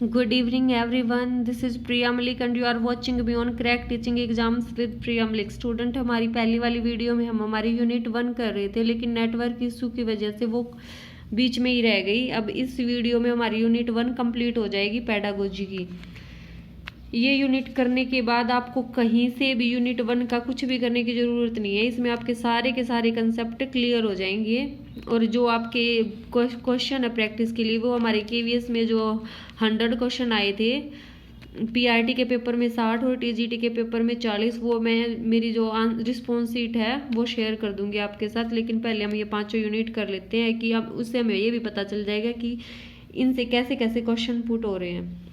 Good evening everyone. This is Priya Malik and you are watching me on Crack Teaching Exams with Priya Malik. Student, हमारी पहली वाली video में हम हमारी unit 1 कर रहे थे, लेकिन नेटवर्क इशू की वजह से वो बीच में ही रह गई। अब इस वीडियो में हमारी यूनिट 1 कंप्लीट हो जाएगी पेडागोजी की। ये यूनिट करने के बाद आपको कहीं से भी यूनिट 1 का कुछ भी करने की ज़रूरत नहीं है। इसमें आपके सारे के सारे कंसेप्ट क्लियर हो जाएंगे और जो आपके क्वेश्चन है प्रैक्टिस के लिए वो हमारे केवीएस में जो 100 क्वेश्चन आए थे, पीआरटी के पेपर में 60 और टीजीटी के पेपर में 40, वो मैं मेरी जो रिस्पॉन्स शीट है वो शेयर कर दूंगी आपके साथ। लेकिन पहले हम ये पांचों यूनिट कर लेते हैं कि अब उससे हमें ये भी पता चल जाएगा कि इनसे कैसे कैसे क्वेश्चन पुट हो रहे हैं।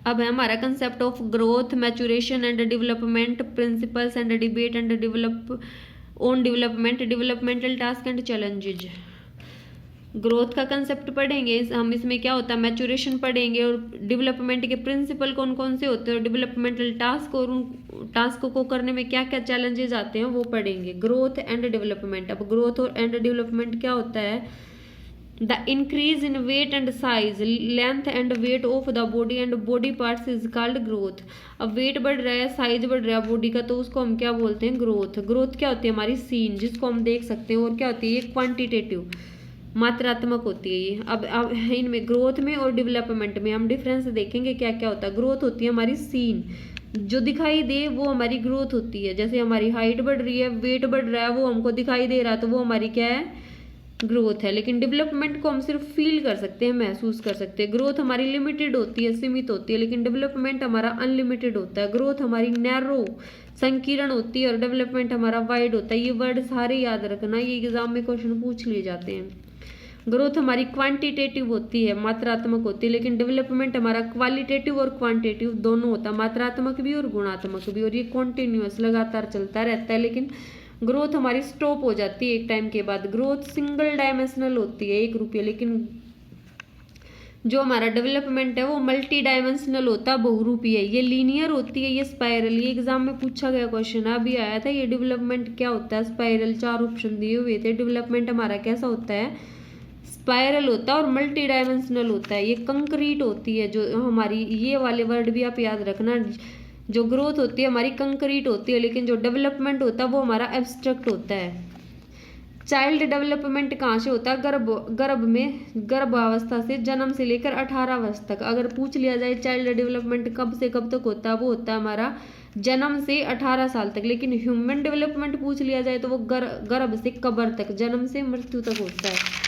अब है हमारा concept of growth, maturation and development, principles and debate and development, developmental task and challenges. Growth का कंसेप्ट पढ़ेंगे हम, इसमें क्या होता है मैचुरेशन पढ़ेंगे और डेवलपमेंट के प्रिंसिपल कौन कौन से होते हैं और डेवलपमेंटल टास्क और उन टास्क को करने में क्या क्या चैलेंजेस आते हैं वो पढ़ेंगे। Growth and development. अब ग्रोथ और एंड डेवलपमेंट क्या होता है? The increase in weight and size, length and weight of the body and body parts is called growth। अब वेट बढ़ रहा है, साइज बढ़ रहा है बॉडी का, तो उसको हम क्या बोलते हैं? ग्रोथ। ग्रोथ क्या होती है? हमारी सीन, जिसको हम देख सकते हैं। और क्या होती है? ये क्वांटिटेटिव, मात्रात्मक होती है ये। अब इनमें ग्रोथ में और डेवलपमेंट में हम डिफरेंस देखेंगे क्या क्या होता है। ग्रोथ होती है हमारी सीन, जो दिखाई दे वो हमारी ग्रोथ होती है। जैसे हमारी हाइट बढ़ रही है, वेट बढ़ रहा है, वो हमको दिखाई दे रहा है, तो वो हमारी क्या है? ग्रोथ है। लेकिन डेवलपमेंट को हम सिर्फ फील कर सकते हैं, महसूस कर सकते हैं। ग्रोथ हमारी लिमिटेड होती है, सीमित होती है, लेकिन डेवलपमेंट हमारा अनलिमिटेड होता है। ग्रोथ हमारी नैरो, संकीर्ण होती है और डेवलपमेंट हमारा वाइड होता है। ये वर्ड सारे याद रखना, ये एग्जाम में क्वेश्चन पूछ लिए जाते हैं। ग्रोथ हमारी क्वांटिटेटिव होती है, मात्रात्मक होती है, लेकिन डेवलपमेंट हमारा क्वालिटेटिव और क्वांटिटेटिव दोनों होता है, मात्रात्मक भी और गुणात्मक भी। और ये कॉन्टिन्यूअस लगातार चलता रहता है। लेकिन ग्रोथ हमारी स्टॉप हो जाती है एक टाइम के बाद। ग्रोथ सिंगल डायमेंशनल होती है, एक रूपीय, लेकिन जो हमारा डेवलपमेंट है वो मल्टी डायमेंशनल होता है, बहुरूपीय है। ये लीनियर होती है, ये स्पाइरल। ये एग्जाम में पूछा गया क्वेश्चन अभी आया था। ये डेवलपमेंट क्या होता है? स्पाइरल। 4 ऑप्शन दिए हुए थे। डेवलपमेंट हमारा कैसा होता है? स्पाइरल होता है और मल्टी डायमेंशनल होता है। ये कंक्रीट होती है जो हमारी, ये वाले वर्ड भी आप याद रखना। जो ग्रोथ होती है हमारी कंक्रीट होती है, लेकिन जो डेवलपमेंट होता है वो हमारा एब्स्ट्रैक्ट होता है। चाइल्ड डेवलपमेंट कहाँ से होता है? गर्भावस्था से, जन्म से लेकर 18 वर्ष तक। अगर पूछ लिया जाए चाइल्ड डेवलपमेंट कब से कब तक होता है, वो होता है हमारा जन्म से 18 साल तक। लेकिन ह्यूमन डेवलपमेंट पूछ लिया जाए तो वो गर्भ से कब्र तक, जन्म से मृत्यु तक होता है।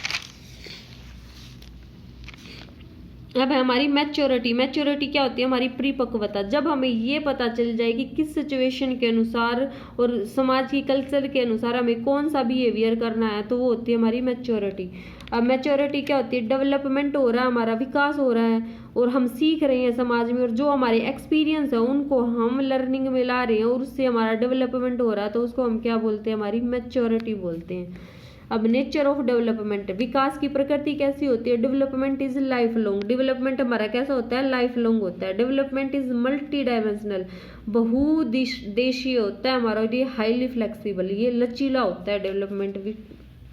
अब है हमारी मैच्योरिटी। मैच्योरिटी क्या होती है? हमारी परिपक्वता। जब हमें ये पता चल जाए कि किस सिचुएशन के अनुसार और समाज की कल्चर के अनुसार हमें कौन सा बिहेवियर करना है, तो वो होती है हमारी मैच्योरिटी। अब मैच्योरिटी क्या होती है? डेवलपमेंट हो रहा है, हमारा विकास हो रहा है और हम सीख रहे हैं समाज में, और जो हमारे एक्सपीरियंस है उनको हम लर्निंग में ला रहे हैं और उससे हमारा डेवलपमेंट हो रहा है, तो उसको हम क्या बोलते हैं? हमारी मैच्योरिटी बोलते हैं। अब नेचर ऑफ डेवलपमेंट, विकास की प्रकृति कैसी होती है? Development is life long. Development हमारा कैसा होता है? लाइफ लॉन्ग होता है। डेवलपमेंट इज मल्टी डायमेंशनल, बहुदेशीय होता है हमारा। और ये हाईली फ्लेक्सिबल, ये लचीला होता है डेवलपमेंट,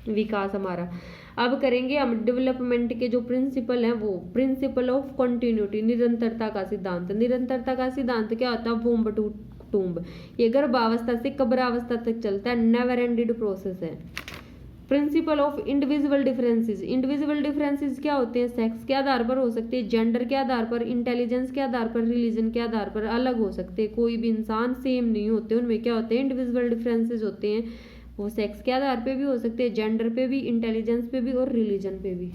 विकास हमारा। अब करेंगे हम डेवलपमेंट के जो प्रिंसिपल हैं, वो प्रिंसिपल ऑफ कंटिन्यूटी, निरंतरता का सिद्धांत। निरंतरता का सिद्धांत क्या होता है? Womb to tomb. ये गर्भावस्था से कब्रावस्था तक चलता है, नेवर एंडेड प्रोसेस है। Principle of individual differences. Individual differences क्या होते हैं? सेक्स के आधार पर हो सकते हैं, जेंडर के आधार पर, इंटेलिजेंस के आधार पर, रिलीजन के आधार पर अलग हो सकते हैं। कोई भी इंसान सेम नहीं होते, उनमें क्या होते हैं? इंडिविजुअल डिफरेंसेस होते हैं। वो सेक्स के आधार पे भी हो सकते हैं, जेंडर पे भी, इंटेलिजेंस पे भी और रिलीजन पे भी।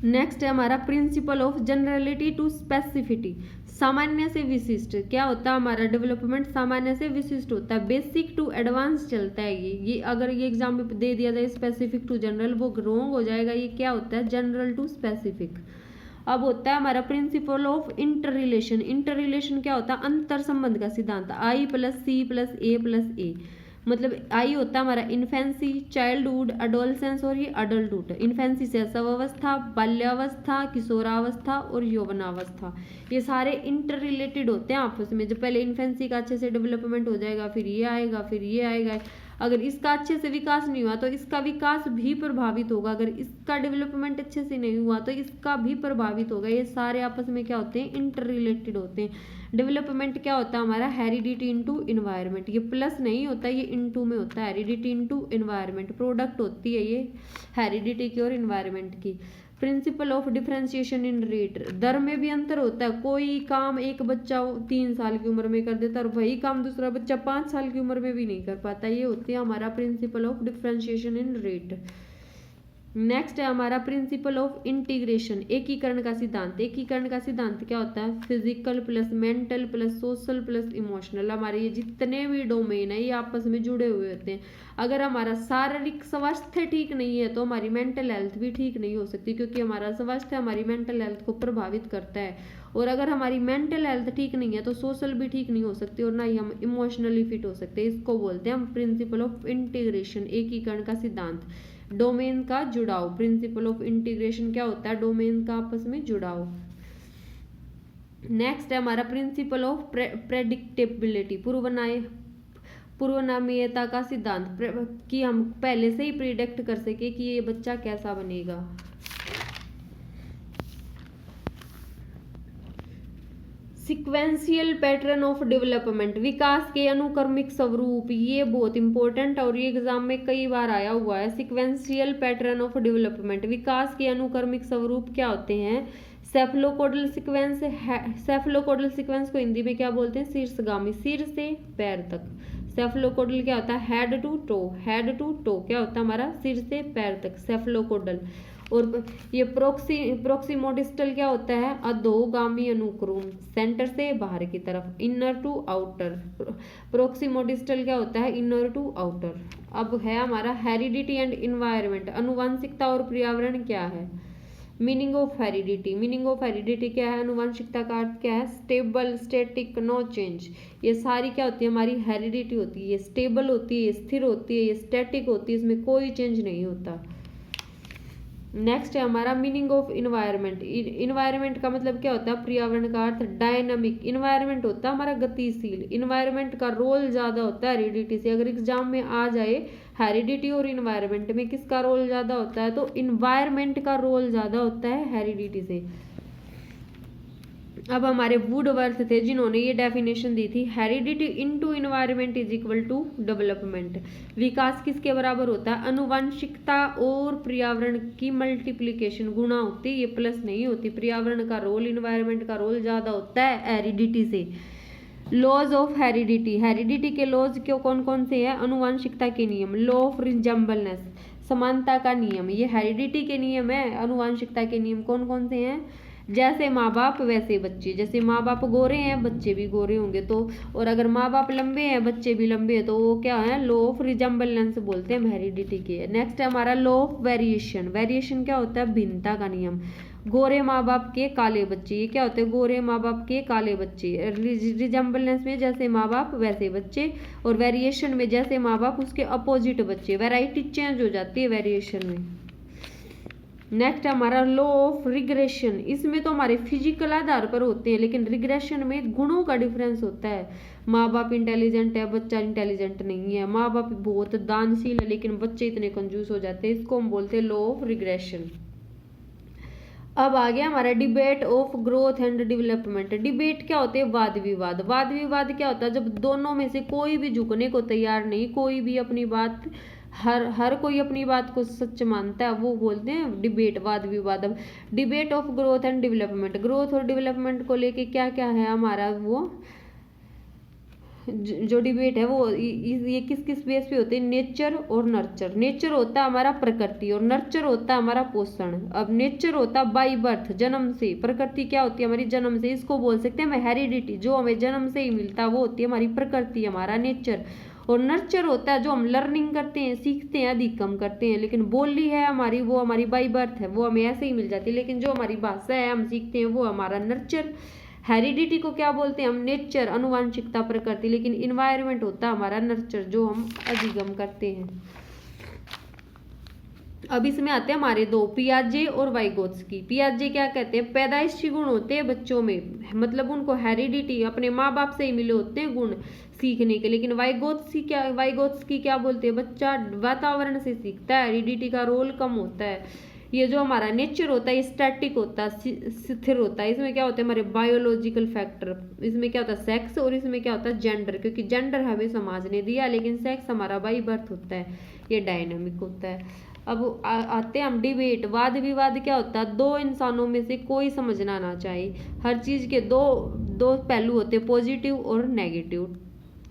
नेक्स्ट है हमारा principle of generality to specificity. सामान्य से विशिष्ट। क्या होता है हमारा डेवलपमेंट? सामान्य से विशिष्ट होता है, बेसिक टू एडवांस चलता है। ये अगर ये एग्जाम में दे दिया जाए स्पेसिफिक टू जनरल, वो रॉन्ग हो जाएगा। ये क्या होता है? General to specific. अब होता है हमारा principle of interrelation. Interrelation क्या होता है? अंतर संबंध का सिद्धांत। I plus C plus A plus A, मतलब आई होता है हमारा इन्फेंसी, चाइल्डहुड, अडोलसेंस और ये अडल्टहुड। इन्फेंसी से सवावस्था, बाल्यावस्था, किशोरावस्था और यौवनावस्था, ये सारे इंटर रिलेटेड होते हैं आपस में। जब पहले इन्फेंसी का अच्छे से डेवलपमेंट हो जाएगा, फिर ये आएगा, फिर ये आएगा। अगर इसका अच्छे से विकास नहीं हुआ तो इसका विकास भी प्रभावित होगा, अगर इसका डेवलपमेंट अच्छे से नहीं हुआ तो इसका भी प्रभावित होगा। ये सारे आपस में क्या होते हैं, इंटर रिलेटेड होते हैं। डेवलपमेंट क्या होता है हमारा, हेरिडिटी इनटू इन्वायरमेंट, ये प्लस नहीं होता, ये इनटू में होता है। हेरिडिटी इनटू इन्वायरमेंट प्रोडक्ट होती है ये हेरिडिटी की और इन्वायरमेंट की। Principle of differentiation in rate, दर में भी अंतर होता है। कोई काम एक बच्चा 3 साल की उम्र में कर देता है और वही काम दूसरा बच्चा 5 साल की उम्र में भी नहीं कर पाता। ये होती है हमारा principle of differentiation in rate. Next है हमारा प्रिंसिपल ऑफ इंटीग्रेशन, एकीकरण का सिद्धांत। एकीकरण का सिद्धांत क्या होता है, physical plus mental plus social plus emotional. हमारे ये जितने भी डोमेन है ये आपस में जुड़े हुए होते हैं। अगर हमारा शारीरिक स्वास्थ्य ठीक नहीं है तो हमारी मेंटल हेल्थ भी ठीक नहीं हो सकती, क्योंकि हमारा स्वास्थ्य हमारी मेंटल हेल्थ को प्रभावित करता है। और अगर हमारी मेंटल हेल्थ ठीक नहीं है तो सोशल भी ठीक नहीं हो सकती और ना ही हम इमोशनली फिट हो सकते। इसको बोलते हैं हम प्रिंसिपल ऑफ इंटीग्रेशन, एकीकरण का सिद्धांत। डोमेन का जुड़ाव, प्रिंसिपल ऑफ इंटीग्रेशन क्या होता है, डोमेन का आपस में जुड़ाव। नेक्स्ट है हमारा प्रिंसिपल ऑफ प्रेडिक्टेबिलिटी, पूर्वनामीयता का सिद्धांत, कि हम पहले से ही प्रिडिक्ट कर सके कि ये बच्चा कैसा बनेगा। सिक्वेंशियल पैटर्न ऑफ डेवलपमेंट, विकास के अनुक्रमिक स्वरूप, ये बहुत इंपॉर्टेंट और ये एग्जाम में कई बार आया हुआ है। सिक्वेंशियल पैटर्न ऑफ डेवलपमेंट, विकास के अनुक्रमिक स्वरूप क्या होते हैं, सेफलोकोडल सीक्वेंस। सेफलोकोडल सीक्वेंस को हिंदी में क्या बोलते हैं, शीर्षगामी, सिर से पैर तक। सेफलोकोडल क्या होता है, head to toe, head to toe क्या होता है हमारा, सिर से पैर तक, सेफलोकोडल। और ये प्रोक्सिमोडिस्टल क्या होता है, अधोगामी अनुक्रम, सेंटर से बाहर की तरफ, इनर टू आउटर। प्रोक्सिमोडिस्टल क्या होता है, इनर टू आउटर। अब है हमारा हेरिडिटी एंड इन्वायरमेंट, अनुवांशिकता और पर्यावरण क्या है। Meaning of heredity, meaning of heredity क्या है, अनुवांशिकता का अर्थ क्या है, स्टेबल, स्टैटिक, नो चेंज। ये सारी क्या होती है हमारी हेरिडिटी होती है, ये स्टेबल होती है, ये स्थिर होती है, ये स्टैटिक होती है, इसमें कोई चेंज नहीं होता। नेक्स्ट है हमारा मीनिंग ऑफ इन्वायरमेंट। इन्वायरमेंट का मतलब क्या होता है, पर्यावरण का अर्थ डायनामिक, इन्वायरमेंट होता है हमारा गतिशील। इन्वायरमेंट का रोल ज्यादा होता है हेरिडिटी से। अगर एग्जाम में आ जाए हेरिडिटी और इन्वायरमेंट में किसका रोल ज्यादा होता है, तो इन्वायरमेंट का रोल ज्यादा होता है हेरिडिटी से। अब हमारे वुडवर्थ थे जिन्होंने ये डेफिनेशन दी थी, heredity into environment is equal to development. विकास किसके बराबर होता है, अनुवांशिकता और पर्यावरण की मल्टीप्लिकेशन, गुणा होती है, ये प्लस नहीं होती। पर्यावरण का रोल, इन्वायरमेंट का रोल ज्यादा होता है हेरिडिटी से। लॉज ऑफ हेरिडिटी, हेरिडिटी के लॉज क्यों कौन कौन से हैं, अनुवांशिकता के नियम, लॉ ऑफ रिजेम्बलनेस, समानता का नियम, ये हेरिडिटी के नियम है। अनुवांशिकता के नियम कौन कौन से हैं, जैसे माँ बाप वैसे बच्चे, जैसे माँ बाप गोरे हैं बच्चे भी गोरे होंगे तो, और अगर माँ बाप लंबे हैं बच्चे भी लंबे हैं तो वो क्या है, लॉ ऑफ रिजेम्बलेंस बोलते हैं हेरिडिटी के। नेक्स्ट है हमारा लॉ ऑफ वेरिएशन। वेरिएशन क्या होता है, भिन्नता का नियम। गोरे माँ बाप के काले बच्चे, ये क्या होते हैं, गोरे माँ बाप के काले बच्चे। रिजेम्बलेंस में जैसे माँ बाप वैसे बच्चे, और वेरिएशन में जैसे माँ बाप उसके अपोजिट बच्चे। वैरायटी चेंज हो जाती है वेरिएशन में। नेक्स्ट हमारा लॉ ऑफ रिग्रेशन, इसमें तो हमारे फिजिकल आधार पर होते हैं, लेकिन रिग्रेशन में गुणों का डिफरेंस होता है। माँ बाप इंटेलिजेंट है, बच्चा इंटेलिजेंट नहीं है। माँ बाप बहुत दानशील है लेकिन बच्चे इतने कंजूस हो जाते हैं, इसको हम बोलते हैं लॉ ऑफ रिग्रेशन। अब आ गया हमारा debate of growth and development. Debate क्या होते हैं, वाद विवाद। वाद विवाद क्या होता है, जब दोनों में से कोई भी झुकने को तैयार नहीं, कोई भी अपनी बात, हर कोई अपनी बात को सच मानता है, वो बोलते हैं डिबेट, वाद विवाद। अब debate of growth and development, growth और डेवलपमेंट को लेके क्या क्या है हमारा, वो जो डिबेट है वो ये किस किस बेस पे होते हैं, नेचर और नर्चर। नेचर होता है हमारा प्रकृति और नर्चर होता है हमारा पोषण। अब नेचर होता है बाई बर्थ, जन्म से। प्रकृति क्या होती है हमारी, जन्म से, इसको बोल सकते हैं हमें हेरिडिटी, जो हमें जन्म से ही मिलता है वो होती है हमारी प्रकृति, हमारा नेचर। और नर्चर होता है जो हम लर्निंग करते हैं, सीखते हैं, अधिक कम करते हैं। लेकिन बोली है हमारी, वो हमारी बाई बर्थ है, वो हमें ऐसे ही मिल जाती है। लेकिन जो हमारी भाषा है हम सीखते हैं, वो हमारा नर्चर। हेरिडिटी को क्या बोलते हैं हम, नेचर, अनुवांशिकता, प्रकृति। लेकिन इन्वायरमेंट होता है हमारा नर्चर, जो हम अधिगम करते हैं। अब इसमें आते हैं हमारे दो, पियाजे और वाइगोत्स्की। पियाजे क्या कहते हैं, पैदाइशी गुण होते हैं बच्चों में, मतलब उनको हेरिडिटी अपने माँ बाप से ही मिले होते हैं गुण सीखने के। लेकिन वाइगोत्स्की क्या बोलते हैं, बच्चा वातावरण से सीखता है, हेरिडिटी का रोल कम होता है। ये जो हमारा नेचर होता है स्टैटिक होता है, स्थिर होता है। इसमें क्या होता है हमारे बायोलॉजिकल फैक्टर, इसमें क्या होता है सेक्स, और इसमें क्या होता है जेंडर, क्योंकि जेंडर हमें समाज ने दिया, लेकिन सेक्स हमारा बाई बर्थ होता है, ये डायनामिक होता है। अब आते हैं हम डिबेट, वाद विवाद क्या होता है, दो इंसानों में से कोई समझना ना चाहे। हर चीज के दो दो पहलू होते हैं, पॉजिटिव और नेगेटिव,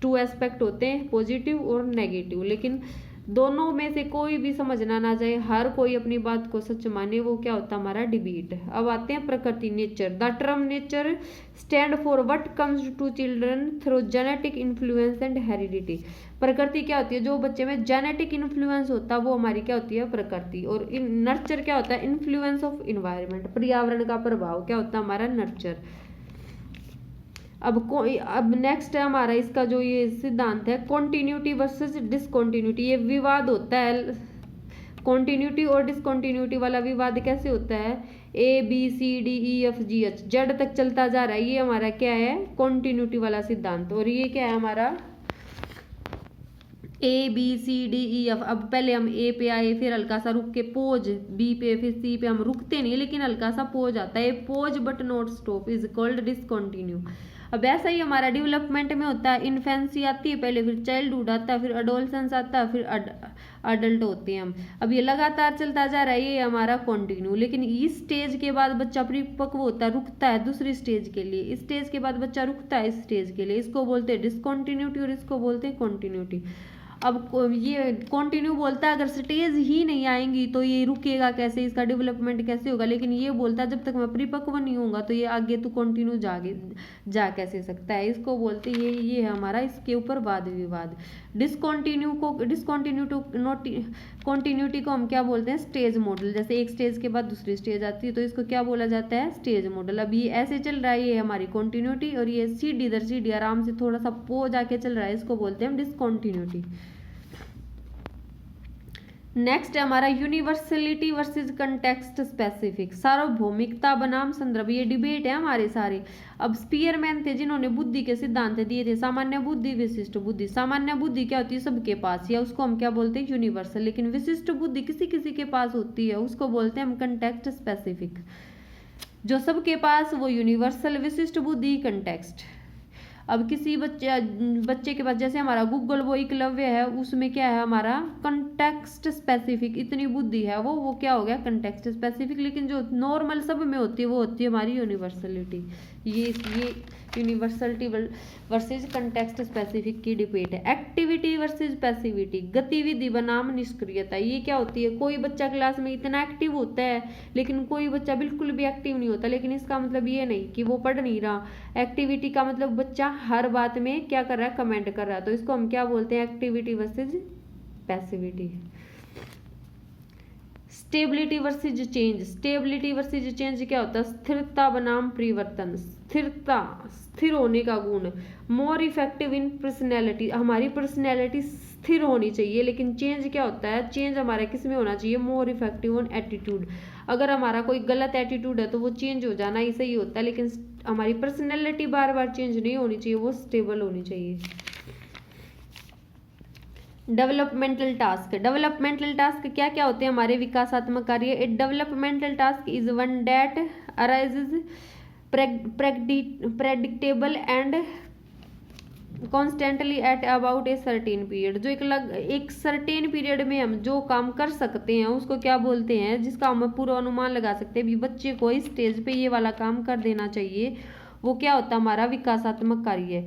टू एस्पेक्ट होते हैं, पॉजिटिव और नेगेटिव, लेकिन दोनों में से कोई भी समझना ना चाहे, हर कोई अपनी बात को सच माने, वो क्या होता है हमारा डिबेट। अब आते हैं प्रकृति, nature. The term nature stand for what comes to children through genetic influence and heredity. प्रकृति क्या होती है, जो बच्चे में जेनेटिक इन्फ्लुएंस होता है वो हमारी क्या होती है प्रकृति। और नर्चर क्या होता है, इन्फ्लुएंस ऑफ इन्वायरमेंट, पर्यावरण का प्रभाव क्या होता है हमारा नर्चर। अब नेक्स्ट है हमारा इसका जो ये सिद्धांत है, कॉन्टिन्यूटी वर्सेस डिसकॉन्टिन्यूटी। ये विवाद होता है, कॉन्टिन्यूटी और डिसकॉन्टिन्यूटी वाला विवाद कैसे होता है, ABCDEFGH जेड तक चलता जा रहा है, ये हमारा क्या है कॉन्टिन्यूटी वाला सिद्धांत। और ये क्या है हमारा ABCDEF। अब पहले हम A पे आए, फिर हल्का सा रुक के पोज B पे, फिर C पे, हम रुकते नहीं लेकिन हल्का सा पोज आता है, pose but not stop is called discontinue. अब ऐसा ही हमारा डेवलपमेंट में होता है, इन्फेंसी आती है पहले, फिर चाइल्डहुड आता है, फिर अडोलसेंस आता है, फिर अडल्ट होते हैं हम। अब ये लगातार चलता जा रहा है, ये हमारा कंटिन्यू। लेकिन इस स्टेज के बाद बच्चा परिपक्व होता है, रुकता है दूसरी स्टेज के लिए, इस स्टेज के बाद बच्चा रुकता है इस स्टेज के लिए, इसको बोलते हैं डिसकॉन्टिन्यूटी और इसको बोलते हैं कॉन्टिन्यूटी। अब ये कंटिन्यू बोलता है अगर स्टेज ही नहीं आएंगी तो ये रुकेगा कैसे, इसका डेवलपमेंट कैसे होगा। लेकिन ये बोलता है जब तक मैं परिपक्व नहीं होऊंगा तो ये आगे तो कंटिन्यू जा कैसे सकता है, इसको बोलते हैं ये है हमारा इसके ऊपर वाद विवाद। कॉन्टिन्यूटी को हम क्या बोलते हैं, स्टेज मॉडल। जैसे एक स्टेज के बाद दूसरी स्टेज आती है तो इसको क्या बोला जाता है, स्टेज मॉडल। अब ये ऐसे चल रहा है, ये हमारी कॉन्टिन्यूटी, और ये सीढ़ी दर सीढ़ी आराम से थोड़ा सा पो जाके चल रहा है, इसको बोलते हैं हम डिसकॉन्टिन्यूटी। नेक्स्ट है हमारा यूनिवर्सलिटी वर्सेस कंटेक्स्ट स्पेसिफिक, सार्वभौमिकता बनाम संदर्भ। ये डिबेट है हमारे सारे। अब स्पीयरमैन थे जिन्होंने बुद्धि के सिद्धांत दिए थे, सामान्य बुद्धि विशिष्ट बुद्धि। सामान्य बुद्धि क्या होती है, सबके पास, या उसको हम क्या बोलते हैं यूनिवर्सल। लेकिन विशिष्ट बुद्धि किसी किसी के पास होती है, उसको बोलते हैं हम कंटेक्स्ट स्पेसिफिक। जो सबके पास वो यूनिवर्सल, विशिष्ट बुद्धि कंटेक्स्ट। अब किसी बच्चे के पास, जैसे हमारा गूगल वो एकलव्य है, उसमें क्या है हमारा कंटेक्स्ट स्पेसिफिक, इतनी बुद्धि है वो क्या हो गया कंटेक्स्ट स्पेसिफिक। लेकिन जो नॉर्मल सब में होती है वो होती है हमारी यूनिवर्सलिटी। ये यूनिवर्सलिटी वर्सेज कंटेक्स्ट स्पेसिफिक की डिबेट है। एक्टिविटी वर्सेज पैसिविटी, गतिविधि बनाम निष्क्रियता। ये क्या होती है, कोई बच्चा क्लास में इतना एक्टिव होता है लेकिन कोई बच्चा बिल्कुल भी एक्टिव नहीं होता। लेकिन इसका मतलब ये नहीं कि वो पढ़ नहीं रहा। एक्टिविटी का मतलब बच्चा हर बात में क्या कर रहा है, कमेंट कर रहा है, तो इसको हम क्या बोलते हैं, activity versus passivity. Stability versus change, stability versus change क्या होता है, स्थिरता बनाम परिवर्तन। स्थिरता, स्थिर होने का गुण। मोर इफेक्टिव इन पर्सनैलिटी, हमारी पर्सनैलिटी स्थिर होनी चाहिए। लेकिन चेंज क्या होता है, चेंज हमारा किस में होना चाहिए, मोर इफेक्टिव ऑन एटीट्यूड। अगर हमारा कोई गलत एटीट्यूड है तो वो चेंज हो जाना ही सही होता है, लेकिन हमारी पर्सनैलिटी बार बार चेंज नहीं होनी चाहिए, वो स्टेबल होनी चाहिए। डेवलपमेंटल टास्क, डेवलपमेंटल टास्क क्या क्या होते हैं हमारे विकासात्मक कार्य। A developmental task is one that arises predictable and constantly at about a certain period. जो एक सर्टेन पीरियड में हम जो काम कर सकते हैं उसको क्या बोलते हैं, जिसका हम पूरा अनुमान लगा सकते हैं भी बच्चे को इस स्टेज पे ये वाला काम कर देना चाहिए, वो क्या होता है हमारा विकासात्मक कार्य।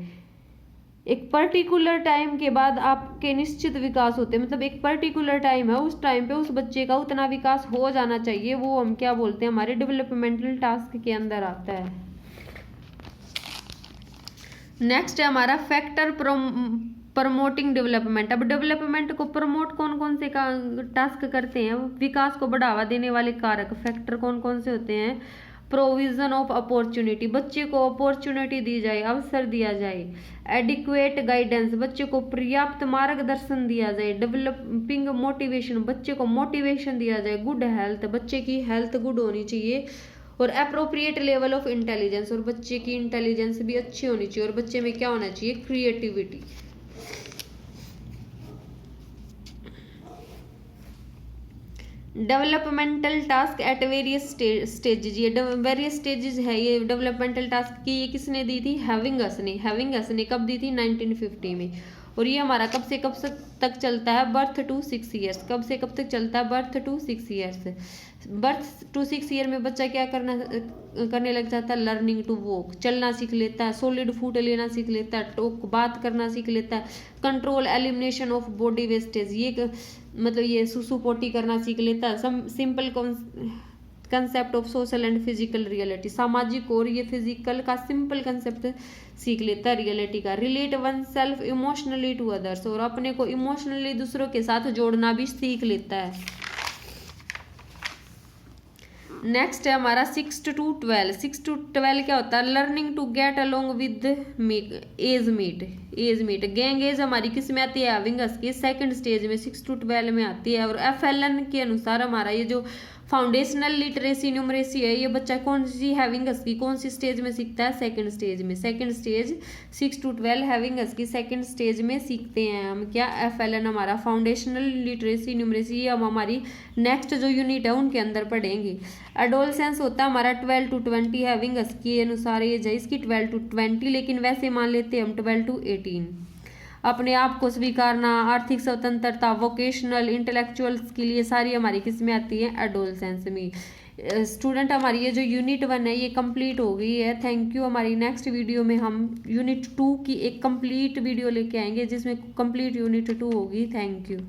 एक पर्टिकुलर टाइम के बाद आपके निश्चित विकास होते हैं, मतलब एक पर्टिकुलर टाइम है, उस टाइम पे उस बच्चे का उतना विकास हो जाना चाहिए, वो हम क्या बोलते हैं हमारे डेवलपमेंटल टास्क के अंदर आता है। नेक्स्ट है हमारा फैक्टर प्रमोटिंग डेवलपमेंट। अब डेवलपमेंट को प्रमोट कौन कौन से टास्क करते हैं, विकास को बढ़ावा देने वाले कारक फैक्टर कौन कौन से होते हैं, प्रोविजन ऑफ अपॉर्चुनिटी, बच्चे को अपॉर्चुनिटी दी जाए, अवसर दिया जाए। एडिक्वेट गाइडेंस, बच्चे को पर्याप्त मार्गदर्शन दिया जाए। डेवलपिंग मोटिवेशन, बच्चे को मोटिवेशन दिया जाए। गुड हेल्थ, बच्चे की हेल्थ गुड होनी चाहिए। और अप्रोप्रिएट लेवल ऑफ इंटेलिजेंस, और बच्चे की इंटेलिजेंस भी अच्छी होनी चाहिए। और बच्चे में क्या होना चाहिए, creativity. Developmental task at various stages, ये वेरियस स्टेजेस है ये डेवलपमेंटल टास्क की। ये किसने दी थी, हैविंगस ने। हैविंगस ने कब दी थी, 1950 में। और ये हमारा कब से कब तक चलता है, बर्थ टू 6 ईयर्स। कब से कब तक चलता है, birth to 6 years. Birth to 6 year में बच्चा क्या करने लग जाता है, लर्निंग टू वॉक, चलना सीख लेता है। सॉलिड फूड लेना सीख लेता है। टॉक, बात करना सीख लेता है। Control elimination of body wastage, ये मतलब ये सुसु पोटी करना सीख लेता है। Simple concept of social and physical reality, सामाजिक और ये फिजिकल का सिंपल कंसेप्ट सीख लेता है रियलिटी का। Relate oneself emotionally to others, और अपने को इमोशनली दूसरों के साथ जोड़ना भी सीख लेता है। नेक्स्ट है हमारा 6 to 12। 6 to 12 क्या होता है, learning to get along with age mate. Gang age हमारी किस में आती है, हैविंगस की सेकंड स्टेज में 6 to 12 में आती है। और FLN के अनुसार हमारा ये जो फाउंडेशनल लिटरेसी न्यूमरेसी है, ये बच्चा कौन सी हैविंगस की कौन सी स्टेज में सीखता है, सेकंड स्टेज में। सेकंड स्टेज 6 to 12 हैविंगस की सेकंड स्टेज में सीखते हैं हम क्या, FLN हमारा फाउंडेशनल लिटरेसी न्यूमरेसी। ये हम हमारी नेक्स्ट जो यूनिट है उनके अंदर पढ़ेंगे। एडोलसेंस होता है हमारा 12 to 20 हैविंगस के अनुसार एज है इसकी 12 to 20, लेकिन वैसे मान लेते हैं हम 12 to 18। अपने आप को स्वीकारना, आर्थिक स्वतंत्रता, वोकेशनल, इंटेलेक्चुअल्स के लिए सारी हमारी किस में आती है, एडोलसेंस में। स्टूडेंट हमारी ये जो यूनिट 1 है ये कंप्लीट हो गई है। Thank you. हमारी नेक्स्ट वीडियो में हम यूनिट 2 की एक कंप्लीट वीडियो लेके आएंगे जिसमें कंप्लीट यूनिट 2 होगी। Thank you.